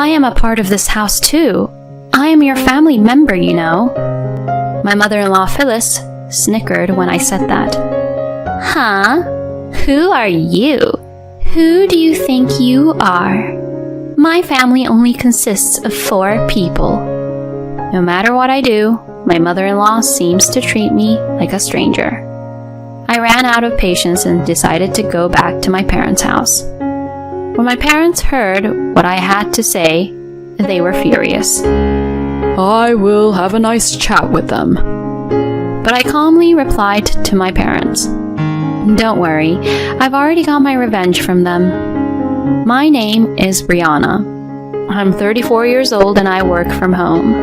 I am a part of this house too. I am your family member, you know. My mother-in-law Phyllis snickered when I said that. Huh? Who are you? Who do you think you are? My family only consists of 4 people. No matter what I do, my mother-in-law seems to treat me like a stranger. I ran out of patience and decided to go back to my parents' house. When my parents heard what I had to say, they were furious. I will have a nice chat with them. But I calmly replied to my parents, don't worry, I've already got my revenge from them. My name is Brianna. I'm 34 years old and I work from home.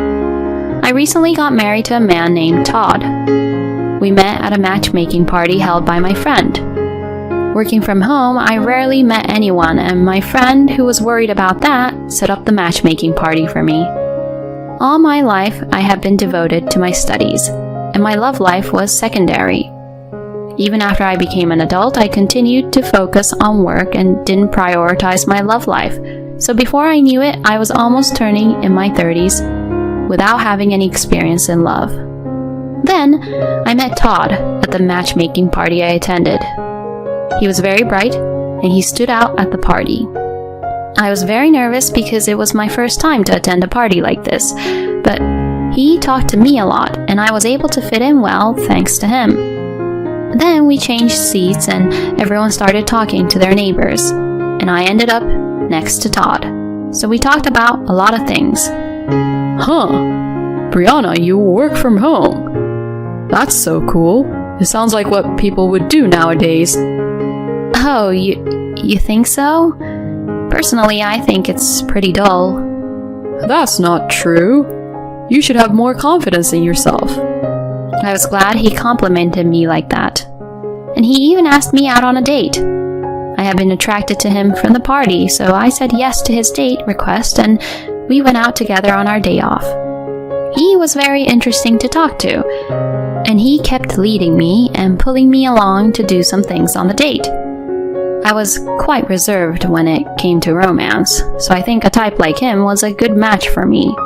I recently got married to a man named Todd. We met at a matchmaking party held by my friend. Working from home, I rarely met anyone, and my friend, who was worried about that, set up the matchmaking party for me. All my life, I have been devoted to my studies, and my love life was secondary. Even after I became an adult, I continued to focus on work and didn't prioritize my love life. So before I knew it, I was almost turning in my 30s without having any experience in love. Then, I met Todd at the matchmaking party I attended. He was very bright, and he stood out at the party. I was very nervous because it was my first time to attend a party like this, but he talked to me a lot, and I was able to fit in well thanks to him. Then we changed seats, and everyone started talking to their neighbors, and I ended up next to Todd. So we talked about a lot of things. Huh. Brianna, you work from home. That's so cool. It sounds like what people would do nowadays. Oh, you think so? Personally, I think it's pretty dull. That's not true. You should have more confidence in yourself. I was glad he complimented me like that. And he even asked me out on a date. I had been attracted to him from the party, so I said yes to his date request and we went out together on our day off. He was very interesting to talk to, and he kept leading me and pulling me along to do some things on the date. I was quite reserved when it came to romance, so I think a type like him was a good match for me.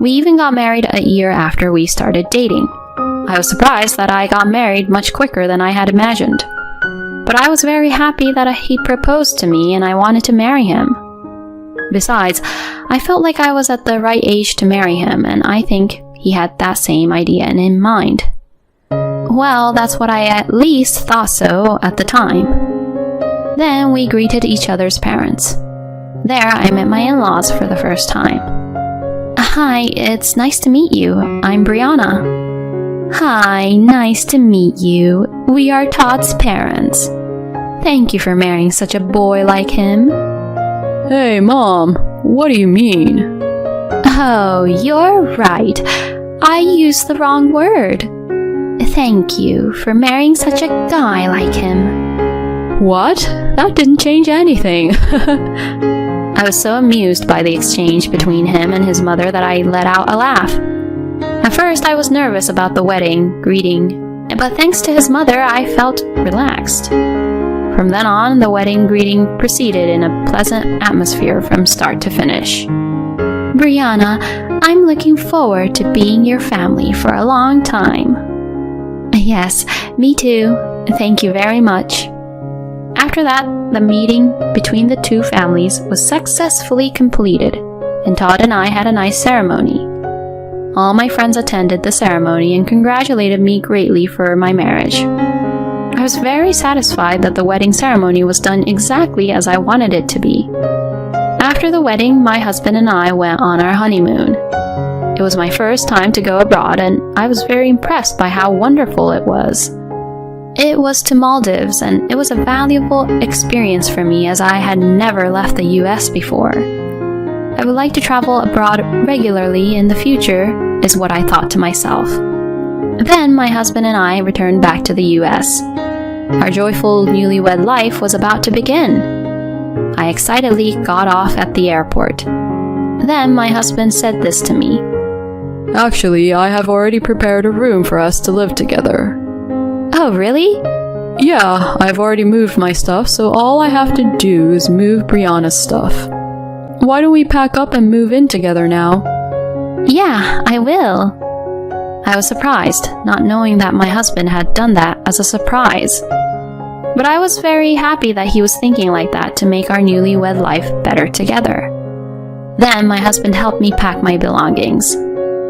We even got married a year after we started dating. I was surprised that I got married much quicker than I had imagined. But I was very happy that he proposed to me and I wanted to marry him. Besides, I felt like I was at the right age to marry him, and I think he had that same idea in mind. Well, that's what I at least thought so at the time. Then we greeted each other's parents. There, I met my in-laws for the first time. Hi, it's nice to meet you. I'm Brianna. Hi, nice to meet you. We are Todd's parents. Thank you for marrying such a boy like him. Hey, Mom, what do you mean? Oh, you're right. I used the wrong word. Thank you for marrying such a guy like him. What? That didn't change anything. I was so amused by the exchange between him and his mother that I let out a laugh. At first, I was nervous about the wedding greeting, but thanks to his mother, I felt relaxed. From then on, the wedding greeting proceeded in a pleasant atmosphere from start to finish. Brianna, I'm looking forward to being your family for a long time. Yes, me too. Thank you very much. After that, the meeting between the two families was successfully completed, and Todd and I had a nice ceremony. All my friends attended the ceremony and congratulated me greatly for my marriage. I was very satisfied that the wedding ceremony was done exactly as I wanted it to be. After the wedding, my husband and I went on our honeymoon. It was my first time to go abroad, and I was very impressed by how wonderful it was. It was to Maldives, and it was a valuable experience for me as I had never left the US before. I would like to travel abroad regularly in the future, is what I thought to myself. Then my husband and I returned back to the US. Our joyful newlywed life was about to begin. I excitedly got off at the airport. Then my husband said this to me. Actually, I have already prepared a room for us to live together. Oh, really? Yeah, I've already moved my stuff, so all I have to do is move Brianna's stuff. why don't we pack up and move in together now? Yeah, I will. I was surprised, not knowing that my husband had done that as a surprise. But I was very happy that he was thinking like that to make our newlywed life better together. Then my husband helped me pack my belongings.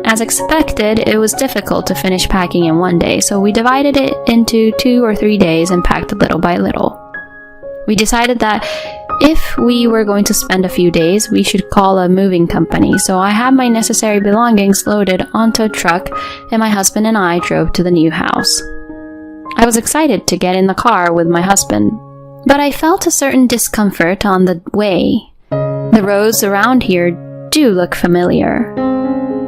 As expected, it was difficult to finish packing in one day, so we divided it into 2 or 3 days and packed little by little. We decided that if we were going to spend a few days, we should call a moving company, so I had my necessary belongings loaded onto a truck and my husband and I drove to the new house. I was excited to get in the car with my husband, but I felt a certain discomfort on the way. The roads around here do look familiar.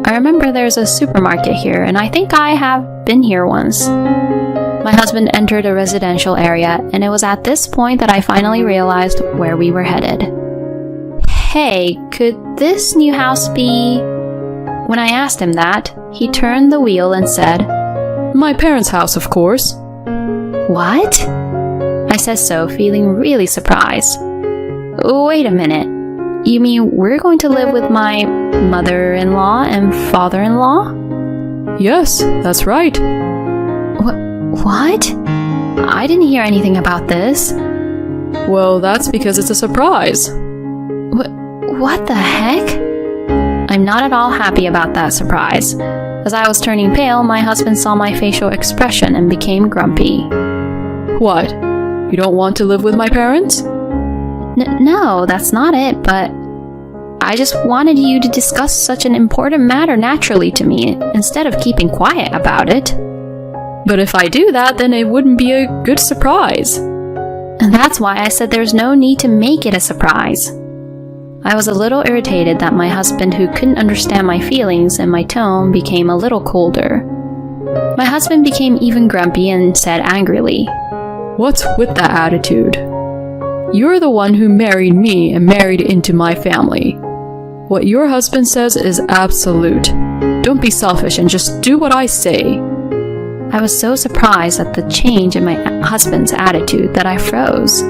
I remember there's a supermarket here, and I think I have been here once. My husband entered a residential area, and it was at this point that I finally realized where we were headed. Hey, could this new house be... When I asked him that, he turned the wheel and said, My parents' house, of course. What? I said so, feeling really surprised. Wait a minute. You mean we're going to live with my mother-in-law and father-in-law? Yes, that's right. What? I didn't hear anything about this. Well, that's because it's a surprise. What the heck? I'm not at all happy about that surprise. As I was turning pale, my husband saw my facial expression and became grumpy. What? You don't want to live with my parents? No, that's not it, but I just wanted you to discuss such an important matter naturally to me instead of keeping quiet about it. But if I do that, then it wouldn't be a good surprise. And that's why I said there's no need to make it a surprise. I was a little irritated that my husband, who couldn't understand my feelings and my tone, became a little colder. My husband became even grumpy and said angrily, What's with that attitude? You're the one who married me and married into my family. What your husband says is absolute. Don't be selfish and just do what I say. I was so surprised at the change in my husband's attitude that I froze.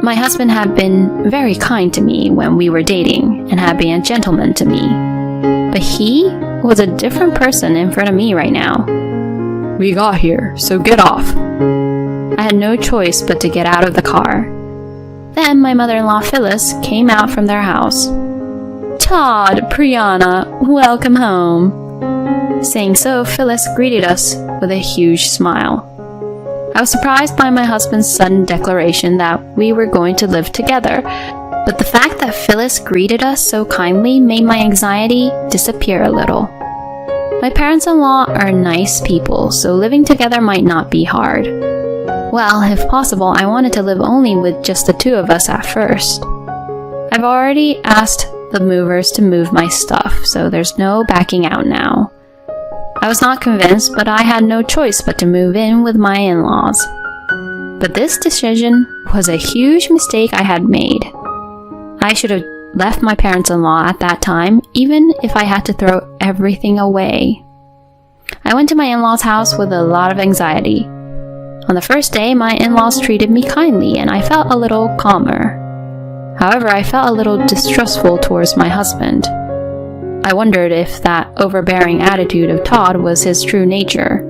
My husband had been very kind to me when we were dating and had been a gentleman to me. But he was a different person in front of me right now. We got here, so get off. I had no choice but to get out of the car. Then my mother-in-law Phyllis came out from their house. Todd, Brianna, welcome home. Saying so, Phyllis greeted us with a huge smile. I was surprised by my husband's sudden declaration that we were going to live together, but the fact that Phyllis greeted us so kindly made my anxiety disappear a little. My parents-in-law are nice people, so living together might not be hard. Well, if possible, I wanted to live only with just the two of us at first. I've already asked the movers to move my stuff, so there's no backing out now. I was not convinced, but I had no choice but to move in with my in-laws. But this decision was a huge mistake I had made. I should have left my parents-in-law at that time, even if I had to throw everything away. I went to my in-laws' house with a lot of anxiety. On the first day, my in-laws treated me kindly, and I felt a little calmer. However, I felt a little distrustful towards my husband. I wondered if that overbearing attitude of Todd was his true nature.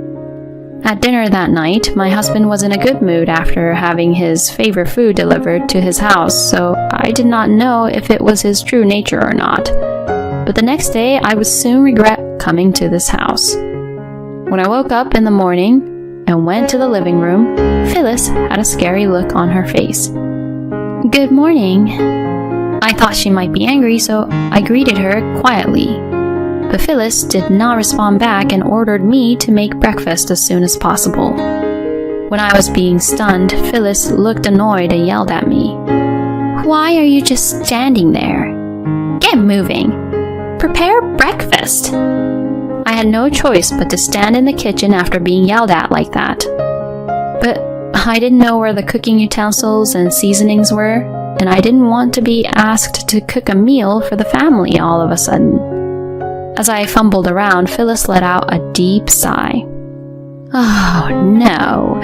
At dinner that night, my husband was in a good mood after having his favorite food delivered to his house, so I did not know if it was his true nature or not. But the next day, I would soon regret coming to this house. When I woke up in the morning and went to the living room, Phyllis had a scary look on her face. Good morning. I thought she might be angry, so I greeted her quietly. But Phyllis did not respond back and ordered me to make breakfast as soon as possible. When I was being stunned, Phyllis looked annoyed and yelled at me. Why are you just standing there? Get moving. Prepare breakfast. I had no choice but to stand in the kitchen after being yelled at like that. But I didn't know where the cooking utensils and seasonings were, and I didn't want to be asked to cook a meal for the family all of a sudden. As I fumbled around, Phyllis let out a deep sigh. Oh no,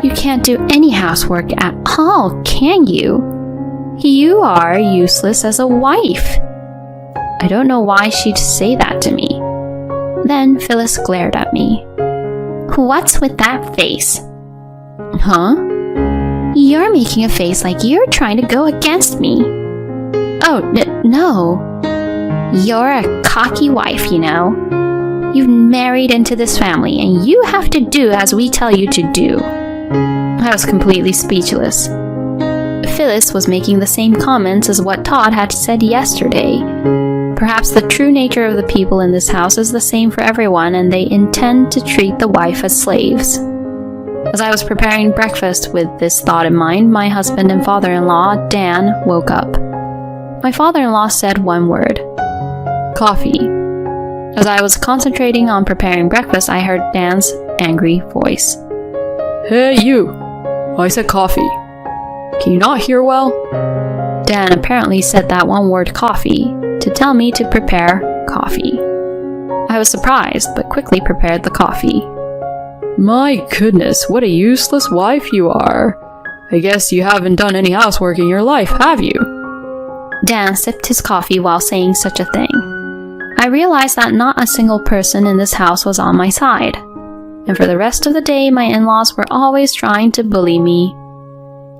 you can't do any housework at all, can you? You are useless as a wife. I don't know why she'd say that to me. Then Phyllis glared at me. What's with that face? Huh? You're making a face like you're trying to go against me. Oh, no. You're a cocky wife, you know. You've married into this family, and you have to do as we tell you to do. I was completely speechless. Phyllis was making the same comments as what Todd had said yesterday. Perhaps the true nature of the people in this house is the same for everyone, and they intend to treat the wife as slaves. As I was preparing breakfast with this thought in mind, my husband and father-in-law, Dan, woke up. My father-in-law said one word: coffee. As I was concentrating on preparing breakfast, I heard Dan's angry voice. Hey, you! I said coffee. Can you not hear well? Dan apparently said that one word, coffee, to tell me to prepare coffee. I was surprised, but quickly prepared the coffee. My goodness, what a useless wife you are. I guess you haven't done any housework in your life, have you? Dan sipped his coffee while saying such a thing. I realized that not a single person in this house was on my side. And for the rest of the day, my in-laws were always trying to bully me.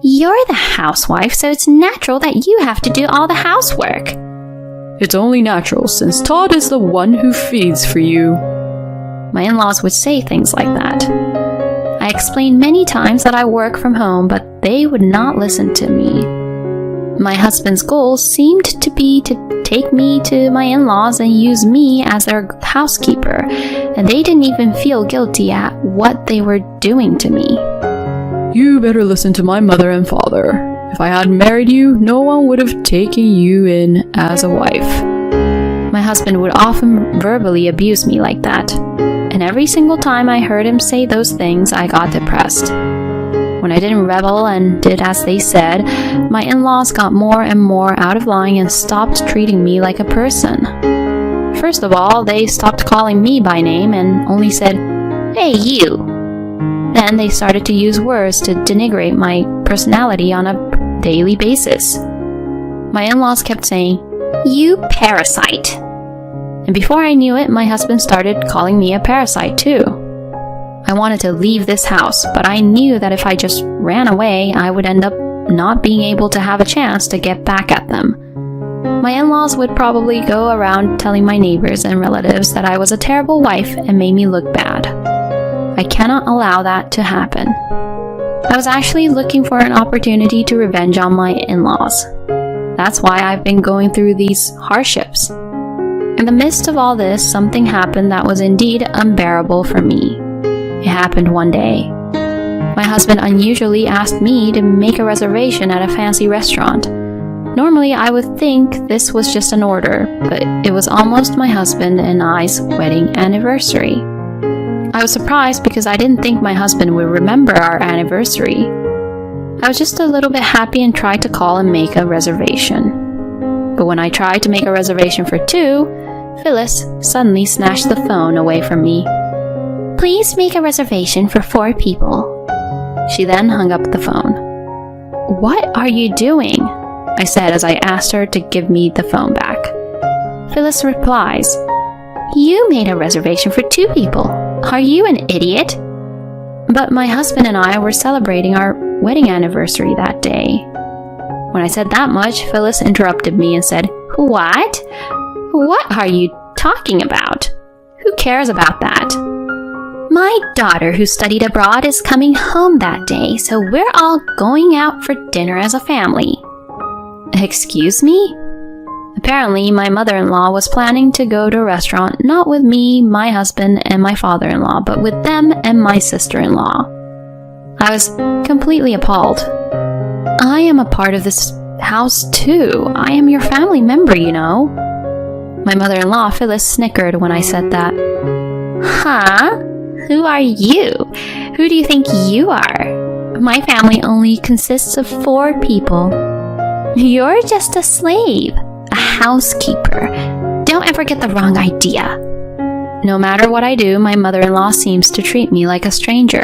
You're the housewife, so it's natural that you have to do all the housework. It's only natural, since Todd is the one who feeds for you. My in-laws would say things like that. I explained many times that I work from home, but they would not listen to me. My husband's goal seemed to be to take me to my in-laws and use me as their housekeeper, and they didn't even feel guilty at what they were doing to me. You better listen to my mother and father. If I hadn't married you, no one would have taken you in as a wife. My husband would often verbally abuse me like that, and every single time I heard him say those things, I got depressed. When I didn't rebel and did as they said, my in-laws got more and more out of line and stopped treating me like a person. First of all, they stopped calling me by name and only said, "Hey, you." Then they started to use words to denigrate my personality on a daily basis. My in-laws kept saying, "You parasite." And before I knew it, my husband started calling me a parasite too. I wanted to leave this house, but I knew that if I just ran away, I would end up not being able to have a chance to get back at them. My in-laws would probably go around telling my neighbors and relatives that I was a terrible wife and made me look bad. I cannot allow that to happen. I was actually looking for an opportunity to revenge on my in-laws. That's why I've been going through these hardships. In the midst of all this, something happened that was indeed unbearable for me. It happened one day. My husband unusually asked me to make a reservation at a fancy restaurant. Normally, I would think this was just an order, but it was almost my husband and I's wedding anniversary. I was surprised because I didn't think my husband would remember our anniversary. I was just a little bit happy and tried to call and make a reservation. But when I tried to make a reservation for 2, Phyllis suddenly snatched the phone away from me. "Please make a reservation for 4 people." She then hung up the phone. "What are you doing?" I said as I asked her to give me the phone back. Phyllis replies, "You made a reservation for 2 people. Are you an idiot?" But my husband and I were celebrating our wedding anniversary that day. When I said that much, Phyllis interrupted me and said, "What? What are you talking about? Who cares about that? My daughter who studied abroad is coming home that day, so we're all going out for dinner as a family." Excuse me? Apparently, my mother-in-law was planning to go to a restaurant not with me, my husband, and my father-in-law, but with them and my sister-in-law. I was completely appalled. I am a part of this house too. I am your family member, you know. My mother-in-law, Phyllis, snickered when I said that. Huh? Who are you? Who do you think you are? My family only consists of 4 people. You're just a slave, a housekeeper. Don't ever get the wrong idea. No matter what I do, my mother-in-law seems to treat me like a stranger.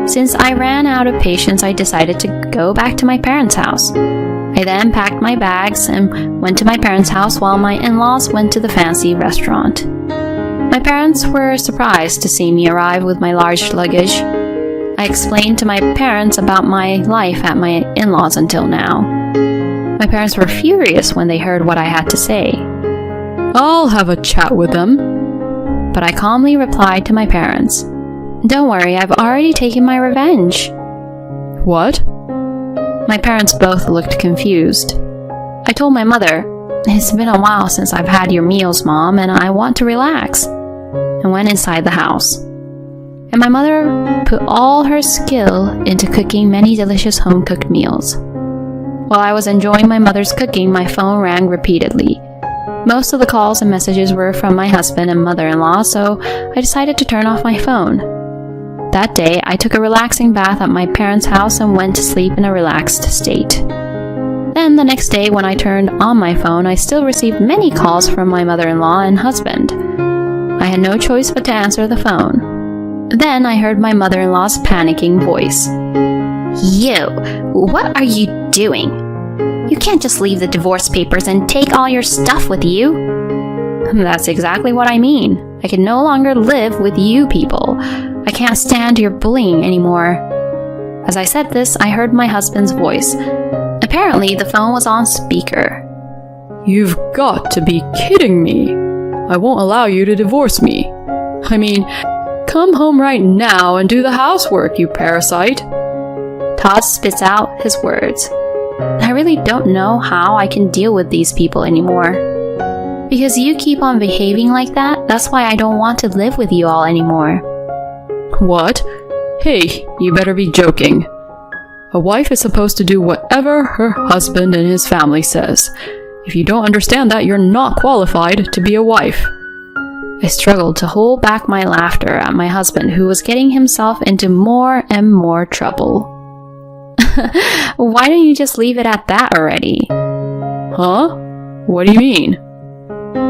Since I ran out of patience, I decided to go back to my parents' house. I I then packed my bags and went to my parents' house while my in-laws went to the fancy restaurant. My parents were surprised to see me arrive with my large luggage. I explained to my parents about my life at my in-laws until now. My parents were furious when they heard what I had to say. I'll have a chat with them. But I calmly replied to my parents, "Don't worry, I've already taken my revenge." What? My parents both looked confused. I told my mother, "It's been a while since I've had your meals, Mom, and I want to relax," and went inside the house. And my mother put all her skill into cooking many delicious home-cooked meals. While I was enjoying my mother's cooking, my phone rang repeatedly. Most of the calls and messages were from my husband and mother-in-law, so I decided to turn off my phone. That day, I took a relaxing bath at my parents' house and went to sleep in a relaxed state. Then the next day, when I turned on my phone, I still received many calls from my mother-in-law and husband. I had no choice but to answer the phone. Then I heard my mother-in-law's panicking voice. "You, what are you doing? You can't just leave the divorce papers and take all your stuff with you." "That's exactly what I mean. I can no longer live with you people. I can't stand your bullying anymore." As I said this, I heard my husband's voice. Apparently, the phone was on speaker. You've got to be kidding me. I won't allow you to divorce me. I mean, come home right now and do the housework, you parasite. Todd spits out his words. I really don't know how I can deal with these people anymore. Because you keep on behaving like that, that's why I don't want to live with you all anymore. What? Hey, you better be joking. A wife is supposed to do whatever her husband and his family says. If you don't understand that, you're not qualified to be a wife. I struggled to hold back my laughter at my husband, who was getting himself into more and more trouble. Why don't you just leave it at that already? Huh? What do you mean?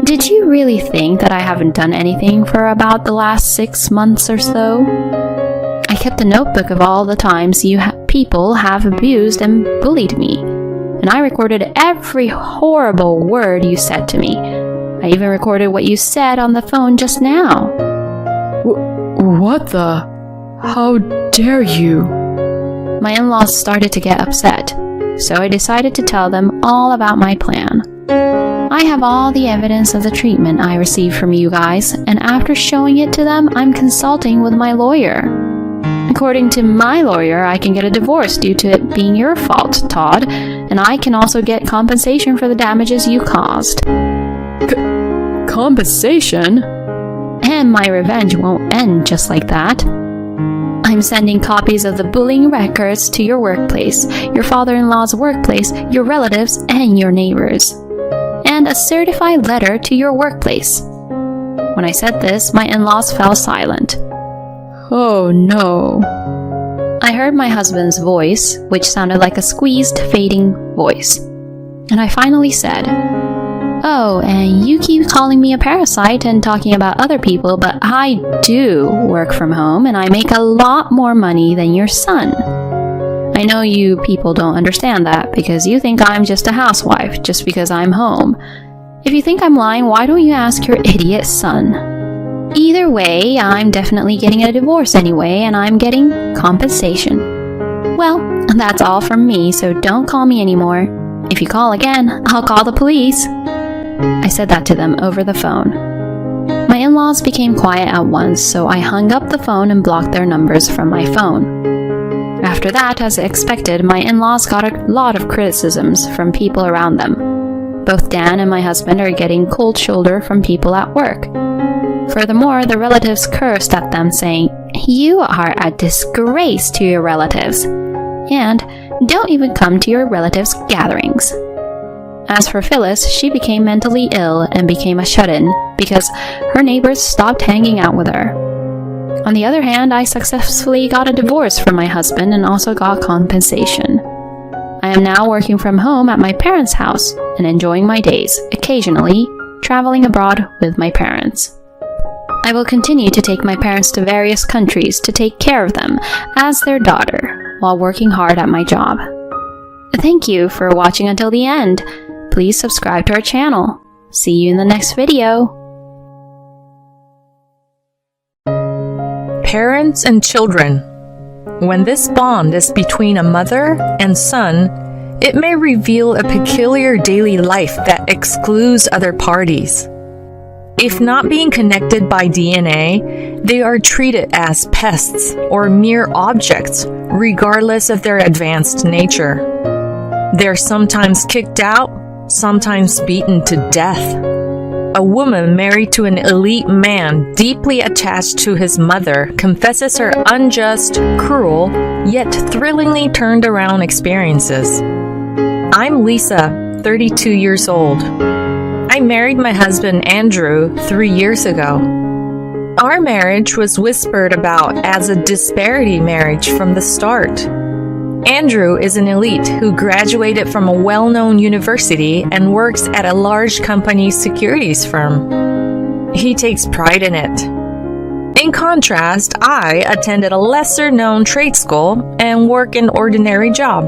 Did you really think that I haven't done anything for about the last 6 months or so? I kept a notebook of all the times you people have abused and bullied me, and I recorded every horrible word you said to me. I even recorded what you said on the phone just now. What the? How dare you? My in-laws started to get upset, so I decided to tell them all about my plan. I have all the evidence of the treatment I received from you guys, and after showing it to them, I'm consulting with my lawyer. According to my lawyer, I can get a divorce due to it being your fault, Todd, and I can also get compensation for the damages you caused. Compensation? And my revenge won't end just like that. I'm sending copies of the bullying records to your workplace, your father-in-law's workplace, your relatives, and your neighbors. And a certified letter to your workplace. When I said this, my in-laws fell silent. Oh no. I heard my husband's voice, which sounded like a squeezed, fading voice. And I finally said, "Oh, and you keep calling me a parasite and talking about other people, but I do work from home and I make a lot more money than your son. I know you people don't understand that because you think I'm just a housewife just because I'm home. If you think I'm lying, why don't you ask your idiot son? Either way, I'm definitely getting a divorce anyway, and I'm getting compensation. Well, that's all from me, so don't call me anymore. If you call again, I'll call the police." I said that to them over the phone. My in-laws became quiet at once, so I hung up the phone and blocked their numbers from my phone. After that, as expected, my in-laws got a lot of criticisms from people around them. Both Dan and my husband are getting cold shoulder from people at work. Furthermore, the relatives cursed at them, saying, "You are a disgrace to your relatives, and don't even come to your relatives' gatherings." As for Phyllis, she became mentally ill and became a shut-in because her neighbors stopped hanging out with her. On the other hand, I successfully got a divorce from my husband and also got compensation. I am now working from home at my parents' house and enjoying my days, occasionally traveling abroad with my parents. I will continue to take my parents to various countries to take care of them as their daughter while working hard at my job. Thank you for watching until the end. Please subscribe to our channel. See you in the next video. Parents and children. When this bond is between a mother and son, it may reveal a peculiar daily life that excludes other parties. If not being connected by DNA, they are treated as pests or mere objects, regardless of their advanced nature. They're sometimes kicked out, sometimes beaten to death. A woman married to an elite man deeply attached to his mother confesses her unjust, cruel, yet thrillingly turned around experiences. I'm Lisa, 32 years old. I married my husband Andrew 3 years ago. Our marriage was whispered about as a disparity marriage from the start. Andrew is an elite who graduated from a well-known university and works at a large company securities firm. He takes pride in it. In contrast, I attended a lesser-known trade school and work an ordinary job.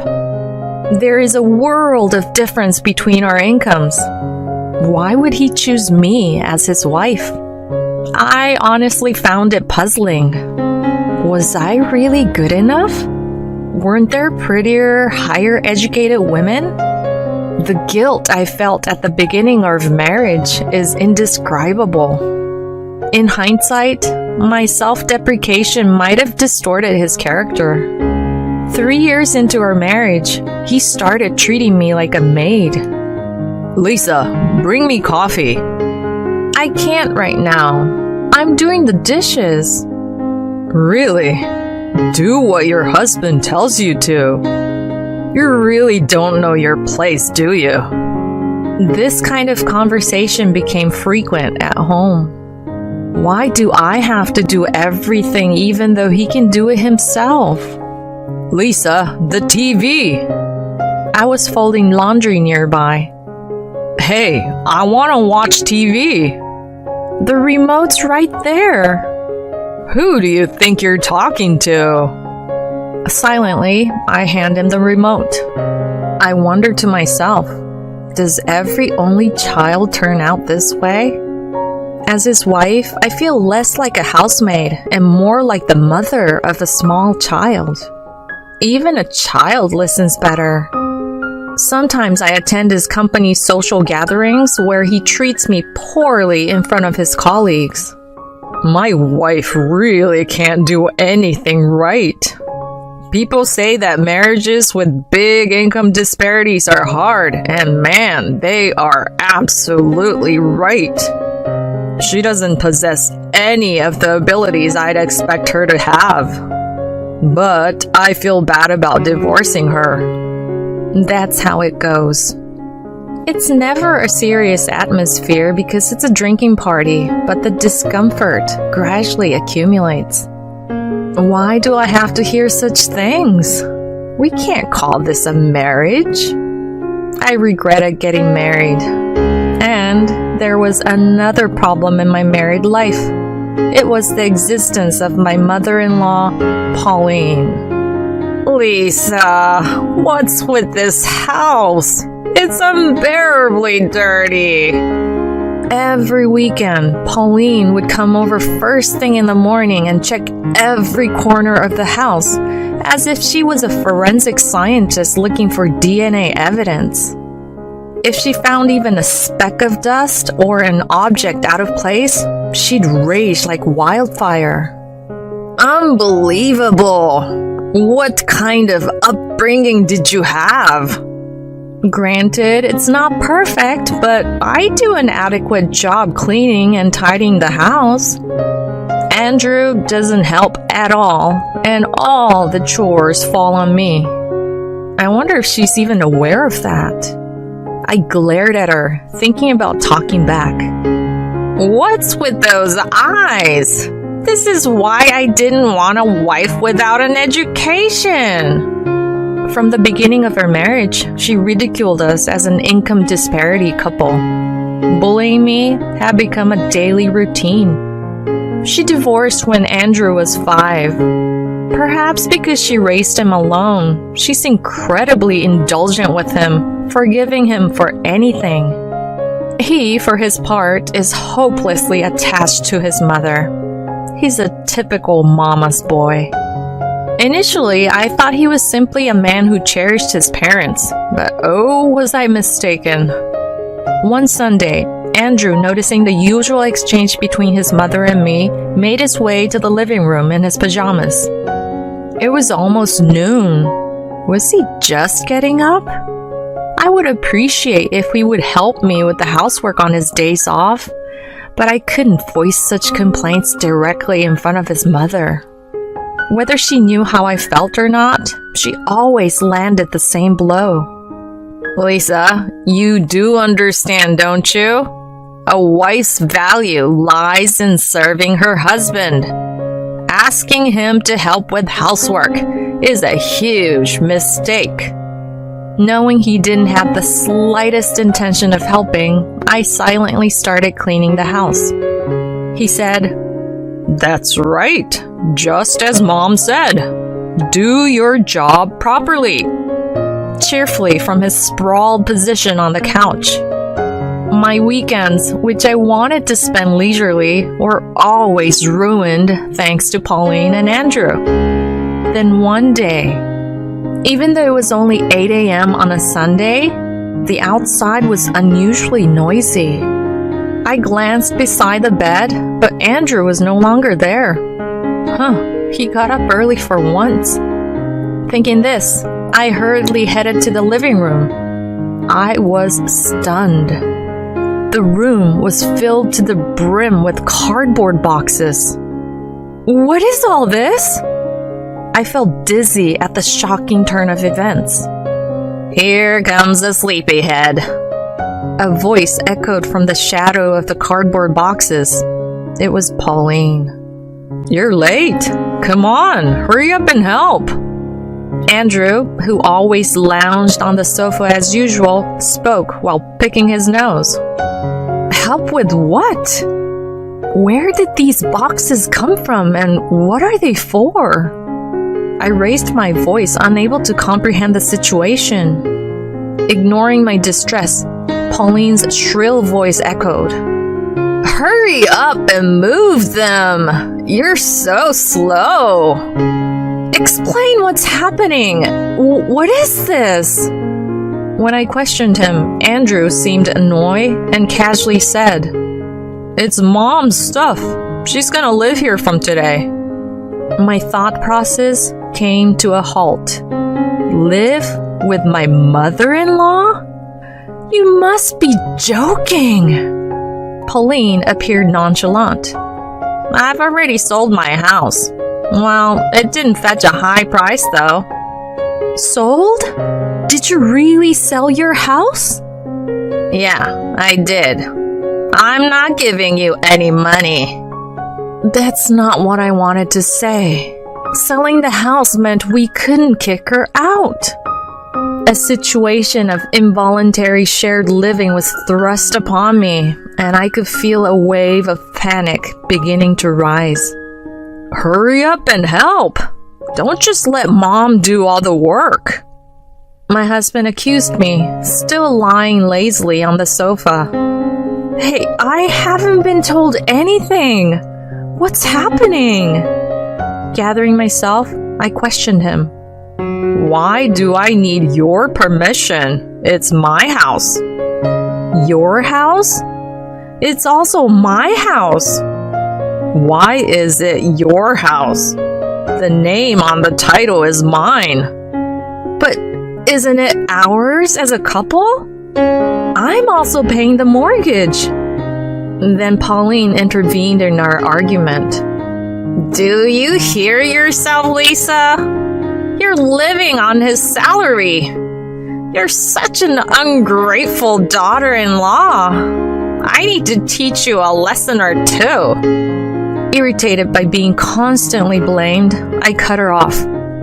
There is a world of difference between our incomes. Why would he choose me as his wife? I honestly found it puzzling. Was I really good enough? Weren't there prettier, higher educated women? The guilt I felt at the beginning of marriage is indescribable. In hindsight, my self-deprecation might have distorted his character. 3 years into our marriage, he started treating me like a maid. Lisa, bring me coffee. I can't right now. I'm doing the dishes. Really? Do what your husband tells you to. You really don't know your place, do you? This kind of conversation became frequent at home. Why do I have to do everything even though he can do it himself? Lisa, the TV! I was folding laundry nearby. Hey, I want to watch TV. The remote's right there. Who do you think you're talking to? Silently, I hand him the remote. I wonder to myself, does every only child turn out this way? As his wife, I feel less like a housemaid and more like the mother of a small child. Even a child listens better. Sometimes I attend his company's social gatherings where he treats me poorly in front of his colleagues. My wife really can't do anything right. People say that marriages with big income disparities are hard, and man, they are absolutely right. She doesn't possess any of the abilities I'd expect her to have. But I feel bad about divorcing her. That's how it goes. It's never a serious atmosphere because it's a drinking party, but the discomfort gradually accumulates. Why do I have to hear such things? We can't call this a marriage. I regretted getting married. And there was another problem in my married life. It was the existence of my mother-in-law, Pauline. Lisa, what's with this house? It's unbearably dirty. Every weekend, Pauline would come over first thing in the morning and check every corner of the house, as if she was a forensic scientist looking for DNA evidence. If she found even a speck of dust or an object out of place, she'd rage like wildfire. Unbelievable! What kind of upbringing did you have? Granted, it's not perfect, but I do an adequate job cleaning and tidying the house. Andrew doesn't help at all, and all the chores fall on me. I wonder if she's even aware of that. I glared at her, thinking about talking back. What's with those eyes? This is why I didn't want a wife without an education. From the beginning of our marriage, she ridiculed us as an income disparity couple. Bullying me had become a daily routine. She divorced when Andrew was 5. Perhaps because she raised him alone, she's incredibly indulgent with him, forgiving him for anything. He, for his part, is hopelessly attached to his mother. He's a typical mama's boy. Initially, I thought he was simply a man who cherished his parents, but oh, was I mistaken. One Sunday, Andrew, noticing the usual exchange between his mother and me, made his way to the living room in his pajamas. It was almost noon. Was he just getting up? I would appreciate if he would help me with the housework on his days off, but I couldn't voice such complaints directly in front of his mother. Whether she knew how I felt or not, she always landed the same blow. Lisa, you do understand, don't you? A wife's value lies in serving her husband. Asking him to help with housework is a huge mistake. Knowing he didn't have the slightest intention of helping, I silently started cleaning the house. He said, "That's right, just as Mom said. Do your job properly," cheerfully from his sprawled position on the couch. My weekends, which I wanted to spend leisurely, were always ruined thanks to Pauline and Andrew. Then one day, even though it was only 8 a.m. on a Sunday, the outside was unusually noisy. I glanced beside the bed, but Andrew was no longer there. He got up early for once. Thinking this, I hurriedly headed to the living room. I was stunned. The room was filled to the brim with cardboard boxes. What is all this? I felt dizzy at the shocking turn of events. "Here comes the sleepyhead," a voice echoed from the shadow of the cardboard boxes. It was Pauline. "You're late. Come on, hurry up and help." Andrew, who always lounged on the sofa as usual, spoke while picking his nose. "Help with what? Where did these boxes come from and what are they for?" I raised my voice, unable to comprehend the situation. Ignoring my distress, Pauline's shrill voice echoed. "Hurry up and move them! You're so slow!" "Explain what's happening! What is this?" When I questioned him, Andrew seemed annoyed and casually said, "It's Mom's stuff. She's gonna live here from today." My thought process came to a halt. Live with my mother-in-law? You must be joking! Pauline appeared nonchalant. "I've already sold my house. Well, it didn't fetch a high price though." "Sold? Did you really sell your house?" "Yeah, I did. I'm not giving you any money." That's not what I wanted to say. Selling the house meant we couldn't kick her out. A situation of involuntary shared living was thrust upon me, and I could feel a wave of panic beginning to rise. "Hurry up and help! Don't just let Mom do all the work." My husband accused me, still lying lazily on the sofa. "Hey, I haven't been told anything. What's happening?" Gathering myself, I questioned him. "Why do I need your permission? It's my house." "Your house? It's also my house." "Why is it your house? The name on the title is mine." "But isn't it ours as a couple? I'm also paying the mortgage." Then Pauline intervened in our argument. "Do you hear yourself, Lisa? You're living on his salary. You're such an ungrateful daughter-in-law. I need to teach you a lesson or two." Irritated by being constantly blamed, I cut her off.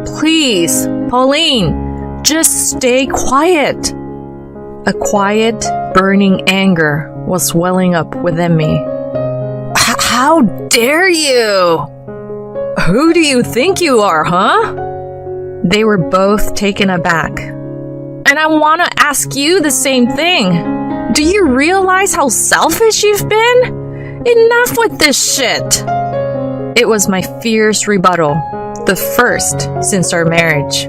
"Please, Pauline, just stay quiet." A quiet, burning anger was welling up within me. "How dare you?" Who do you think you are, huh? They were both taken aback. And I want to ask you the same thing. Do you realize how selfish you've been? Enough with this shit. It was my fierce rebuttal, the first since our marriage.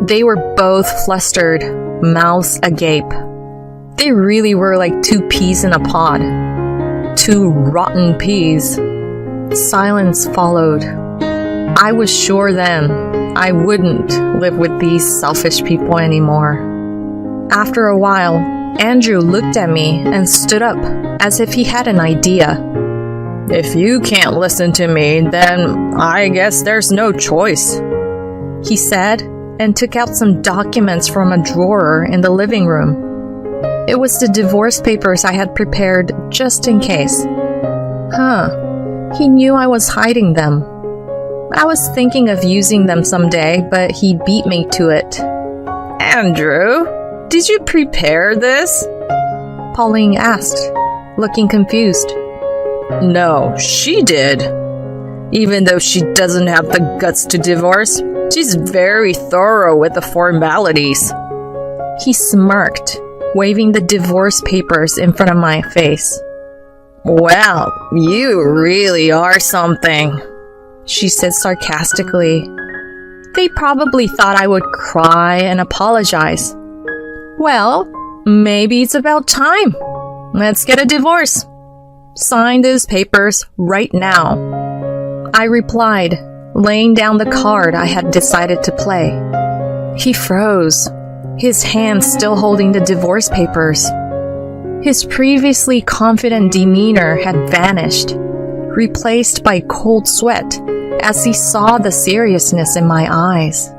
They were both flustered, mouths agape. They really were like two peas in a pod. Two rotten peas. Silence followed. I was sure then I wouldn't live with these selfish people anymore. After a while, Andrew looked at me and stood up as if he had an idea. If you can't listen to me, then I guess there's no choice, he said, and took out some documents from a drawer in the living room. It was the divorce papers I had prepared just in case. He knew I was hiding them. I was thinking of using them someday, but he beat me to it. Andrew, did you prepare this? Pauline asked, looking confused. No, she did. Even though she doesn't have the guts to divorce, she's very thorough with the formalities. He smirked, waving the divorce papers in front of my face. Well, you really are something, she said sarcastically. They probably thought I would cry and apologize. Well, maybe it's about time. Let's get a divorce. Sign those papers right now. I replied, laying down the card I had decided to play. He froze, his hand still holding the divorce papers. His previously confident demeanor had vanished, replaced by cold sweat as he saw the seriousness in my eyes.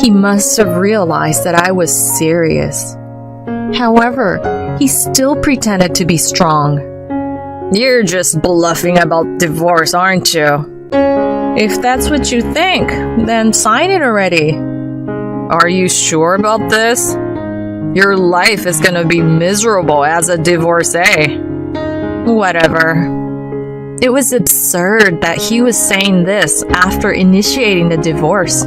He must have realized that I was serious. However, he still pretended to be strong. You're just bluffing about divorce, aren't you? If that's what you think, then sign it already. Are you sure about this? Your life is gonna be miserable as a divorcee. Whatever. It was absurd that he was saying this after initiating the divorce.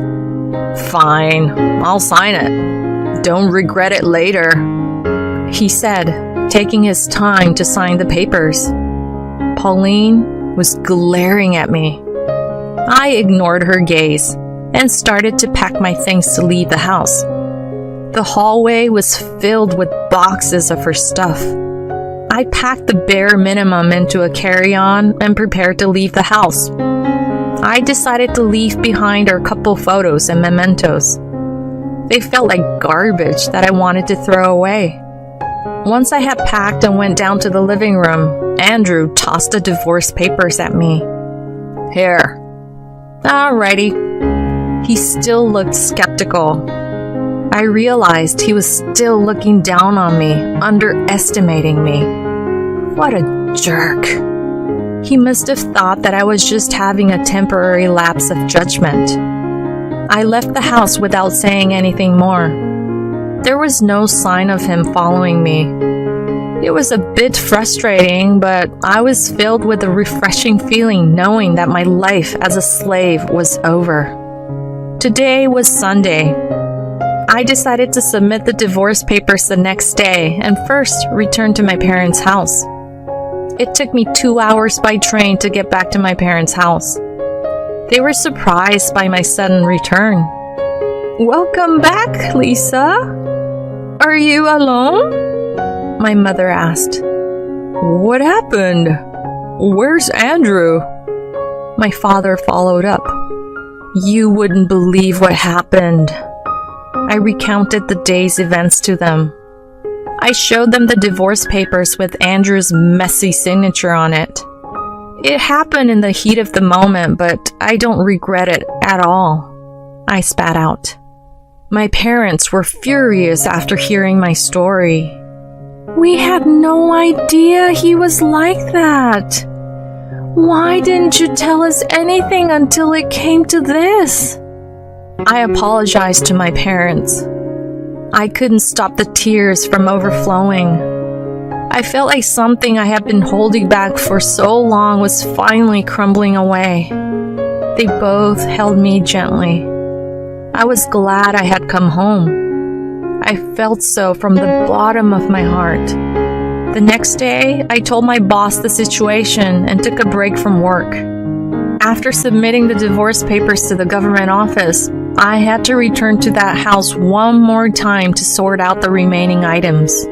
Fine, I'll sign it. Don't regret it later, he said, taking his time to sign the papers. Pauline was glaring at me. I ignored her gaze and started to pack my things to leave the house. The hallway was filled with boxes of her stuff. I packed the bare minimum into a carry-on and prepared to leave the house. I decided to leave behind our couple photos and mementos. They felt like garbage that I wanted to throw away. Once I had packed and went down to the living room, Andrew tossed the divorce papers at me. Here. Alrighty. He still looked skeptical. I realized he was still looking down on me, underestimating me. What a jerk. He must have thought that I was just having a temporary lapse of judgment. I left the house without saying anything more. There was no sign of him following me. It was a bit frustrating, but I was filled with a refreshing feeling knowing that my life as a slave was over. Today was Sunday. I decided to submit the divorce papers the next day and first return to my parents' house. It took me 2 hours by train to get back to my parents' house. They were surprised by my sudden return. Welcome back, Lisa. Are you alone? My mother asked. What happened? Where's Andrew? My father followed up. You wouldn't believe what happened. I recounted the day's events to them. I showed them the divorce papers with Andrew's messy signature on it. It happened in the heat of the moment, but I don't regret it at all. I spat out. My parents were furious after hearing my story. We had no idea he was like that. Why didn't you tell us anything until it came to this? I apologized to my parents. I couldn't stop the tears from overflowing. I felt like something I had been holding back for so long was finally crumbling away. They both held me gently. I was glad I had come home. I felt so from the bottom of my heart. The next day, I told my boss the situation and took a break from work. After submitting the divorce papers to the government office, I had to return to that house one more time to sort out the remaining items.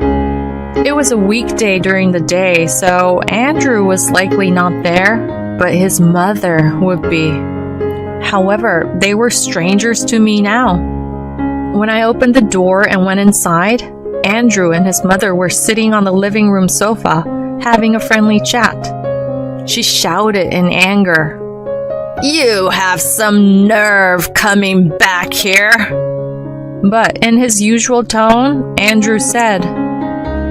It was a weekday during the day, so Andrew was likely not there, but his mother would be. However, they were strangers to me now. When I opened the door and went inside, Andrew and his mother were sitting on the living room sofa, having a friendly chat. She shouted in anger, "You have some nerve coming back here." But in his usual tone, Andrew said,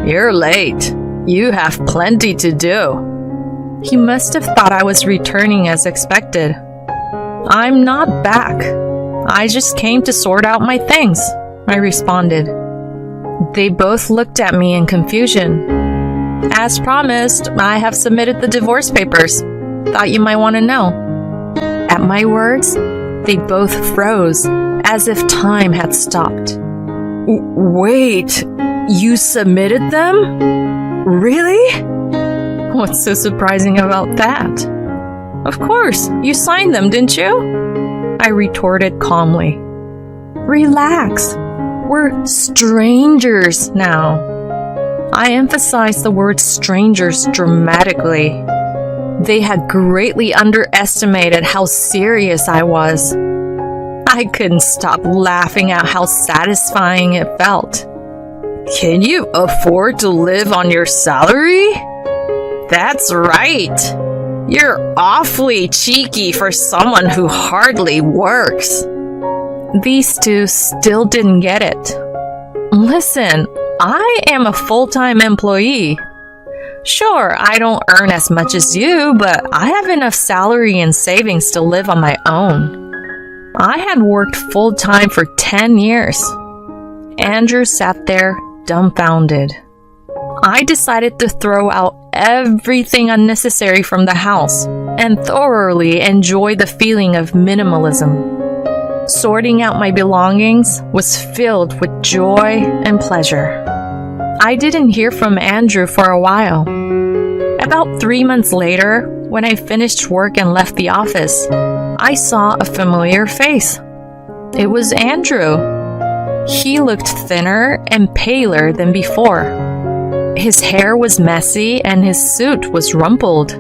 "You're late. You have plenty to do." He must have thought I was returning as expected. "I'm not back. I just came to sort out my things," I responded. They both looked at me in confusion. "As promised, I have submitted the divorce papers. Thought you might want to know." At my words, they both froze, as if time had stopped. "Wait, you submitted them? Really?" "What's so surprising about that?" "Of course, you signed them, didn't you?" I retorted calmly. "Relax. We're strangers now." I emphasized the word strangers dramatically. They had greatly underestimated how serious I was. I couldn't stop laughing at how satisfying it felt. "Can you afford to live on your salary?" "That's right. You're awfully cheeky for someone who hardly works." These two still didn't get it. "Listen, I am a full-time employee. Sure, I don't earn as much as you, but I have enough salary and savings to live on my own. I had worked full-time for 10 years. Andrew sat there, dumbfounded. I decided to throw out everything unnecessary from the house and thoroughly enjoy the feeling of minimalism. Sorting out my belongings was filled with joy and pleasure. I didn't hear from Andrew for a while. About 3 months later, when I finished work and left the office, I saw a familiar face. It was Andrew. He looked thinner and paler than before. His hair was messy and his suit was rumpled.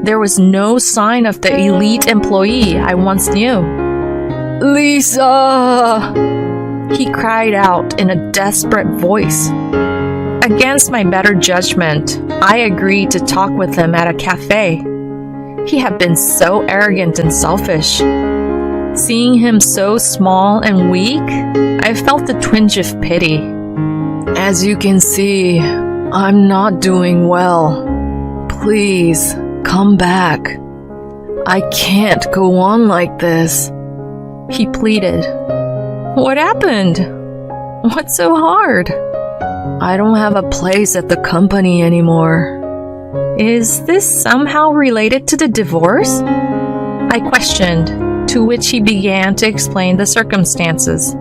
There was no sign of the elite employee I once knew. "Lisa!" he cried out in a desperate voice. Against my better judgment, I agreed to talk with him at a cafe. He had been so arrogant and selfish. Seeing him so small and weak, I felt a twinge of pity. "As you can see, I'm not doing well. Please, come back. I can't go on like this," he pleaded. "What happened? What's so hard?" "I don't have a place at the company anymore." "Is this somehow related to the divorce?" I questioned, to which he began to explain the circumstances.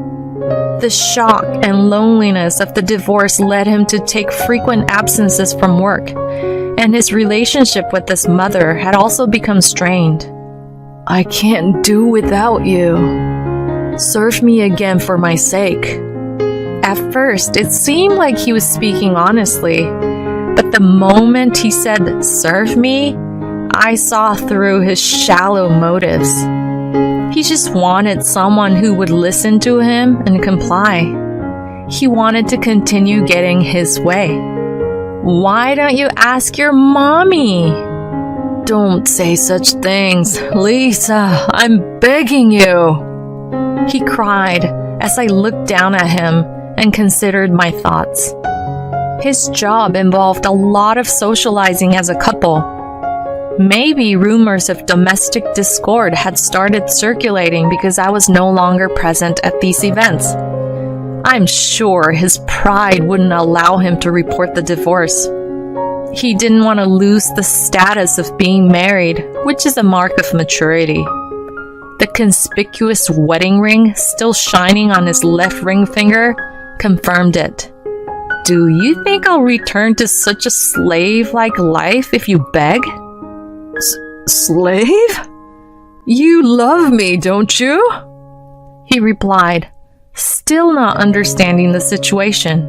The shock and loneliness of the divorce led him to take frequent absences from work, and his relationship with his mother had also become strained. "I can't do without you. Serve me again for my sake." At first, it seemed like he was speaking honestly, but the moment he said, "serve me," I saw through his shallow motives. He just wanted someone who would listen to him and comply. He wanted to continue getting his way. "Why don't you ask your mommy?" "Don't say such things, Lisa. I'm begging you," he cried as I looked down at him and considered my thoughts. His job involved a lot of socializing as a couple. Maybe rumors of domestic discord had started circulating because I was no longer present at these events. I'm sure his pride wouldn't allow him to report the divorce. He didn't want to lose the status of being married, which is a mark of maturity. The conspicuous wedding ring still shining on his left ring finger confirmed it. Do you think I'll return to such a slave-like life if you beg? Slave? You love me, don't you? He replied, still not understanding the situation.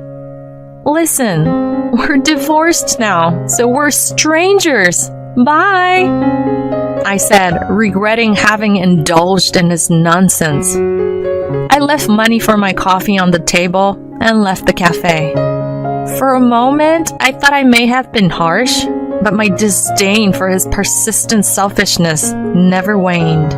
Listen, we're divorced now, so we're strangers. Bye, I said, regretting having indulged in his nonsense. I left money for my coffee on the table and left the cafe. For a moment, I thought I may have been harsh, but my disdain for his persistent selfishness never waned.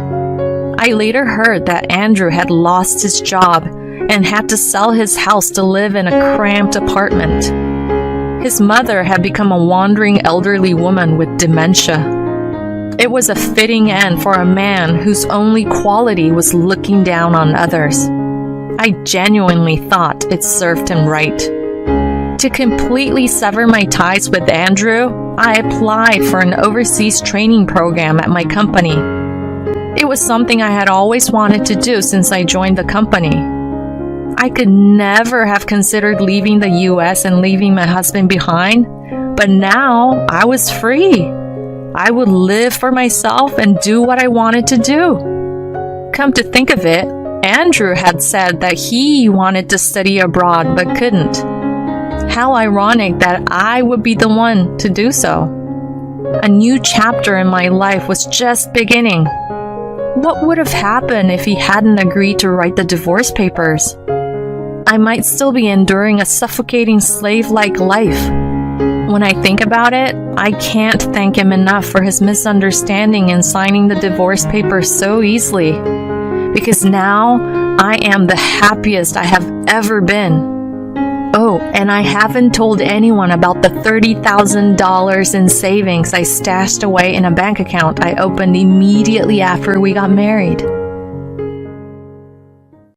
I later heard that Andrew had lost his job and had to sell his house to live in a cramped apartment. His mother had become a wandering elderly woman with dementia. It was a fitting end for a man whose only quality was looking down on others. I genuinely thought it served him right. To completely sever my ties with Andrew, I applied for an overseas training program at my company. It was something I had always wanted to do since I joined the company. I could never have considered leaving the US and leaving my husband behind, but now I was free. I would live for myself and do what I wanted to do. Come to think of it, Andrew had said that he wanted to study abroad but couldn't. How ironic that I would be the one to do so. A new chapter in my life was just beginning. What would have happened if he hadn't agreed to write the divorce papers? I might still be enduring a suffocating slave-like life. When I think about it, I can't thank him enough for his misunderstanding in signing the divorce papers so easily. Because now I am the happiest I have ever been. Oh, and I haven't told anyone about the $30,000 in savings I stashed away in a bank account I opened immediately after we got married.